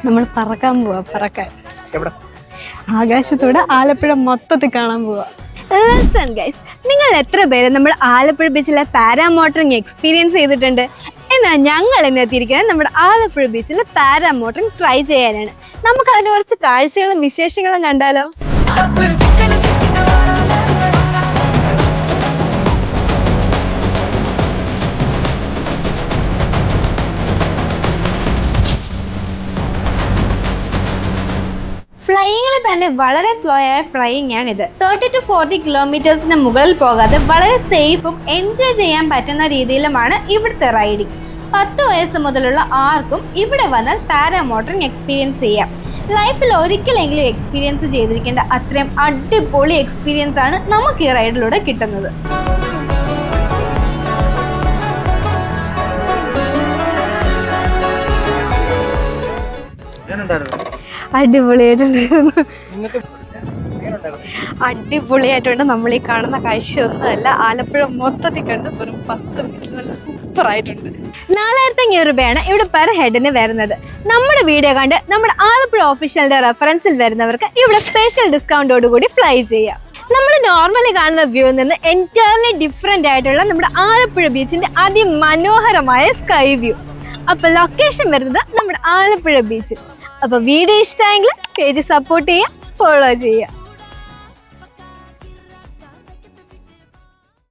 നമ്മൾ പറക്കാൻ പോവാ. പറക്കാൻ ആകാശത്തൂടെ ആലപ്പുഴ മൊത്തത്തിൽ കാണാൻ പോവാ. Listen guys, നിങ്ങൾ എത്ര പേര് നമ്മൾ ആലപ്പുഴ ബീച്ചിലെ പാരാമോട്ടറിങ് എക്സ്പീരിയൻസ് ചെയ്തിട്ടുണ്ട്? എന്നാൽ ഞങ്ങൾ ഇന്ന് എത്തിയിരിക്കുന്നത് നമ്മുടെ ആലപ്പുഴ ബീച്ചിൽ പാരാമോട്ടറിങ് ട്രൈ ചെയ്യാനാണ്. നമുക്ക് അതിന് കുറച്ച് കാഴ്ചകളും വിശേഷങ്ങളും കണ്ടാലോ? ഫ്ലൈയിങ്ങിൽ തന്നെ വളരെ സ്ലോ ആയ ഫ്ലൈയിങ് ആണിത്. 30 to 40 കിലോമീറ്റേഴ്സിന് മുകളിൽ പോകാതെ വളരെ സേഫും എൻജോയ് ചെയ്യാൻ പറ്റുന്ന രീതിയിലുമാണ് ഇവിടുത്തെ റൈഡിങ്. 10 വയസ്സ് മുതലുള്ള ആർക്കും ഇവിടെ വന്നാൽ പാരാമോട്ടറിങ് എക്സ്പീരിയൻസ് ചെയ്യാം. ലൈഫിൽ ഒരിക്കലെങ്കിലും എക്സ്പീരിയൻസ് ചെയ്തിരിക്കേണ്ട അത്രയും അടിപൊളി എക്സ്പീരിയൻസ് ആണ് നമുക്ക് ഈ റൈഡിലൂടെ കിട്ടുന്നത്. അടിപൊളിയായിട്ടുണ്ട്. നമ്മൾ ഈ കാണുന്ന കാഴ്ചയൊന്നുമല്ല, ആലപ്പുഴ മൊത്തത്തിൽ കണ്ട് വെറും 10 മിനിറ്റ് നല്ല സൂപ്പർ ആയിട്ടുണ്ട്. 4500 രൂപയാണ് ഇവിടെ പെർ ഹെഡിന് വരുന്നത്. നമ്മുടെ വീഡിയോ കണ്ട് നമ്മുടെ ആലപ്പുഴ ഓഫീഷ്യലിന്റെ റെഫറൻസിൽ വരുന്നവർക്ക് ഇവിടെ സ്പെഷ്യൽ ഡിസ്കൗണ്ടോട് കൂടി ഫ്ലൈ ചെയ്യാം. നമ്മൾ നോർമലി കാണുന്ന വ്യൂവിൽ നിന്ന് എൻറ്റയർലി ഡിഫറെൻ്റ് ആയിട്ടുള്ള നമ്മുടെ ആലപ്പുഴ ബീച്ചിന്റെ അതിമനോഹരമായ സ്കൈ വ്യൂ. അപ്പോൾ ലൊക്കേഷൻ വരുന്നത് നമ്മുടെ ആലപ്പുഴ ബീച്ച്. അപ്പോൾ വീഡിയോ ഇഷ്ടമായെങ്കിൽ പേജ് സപ്പോർട്ട് ചെയ്യുക, ഫോളോ ചെയ്യുക.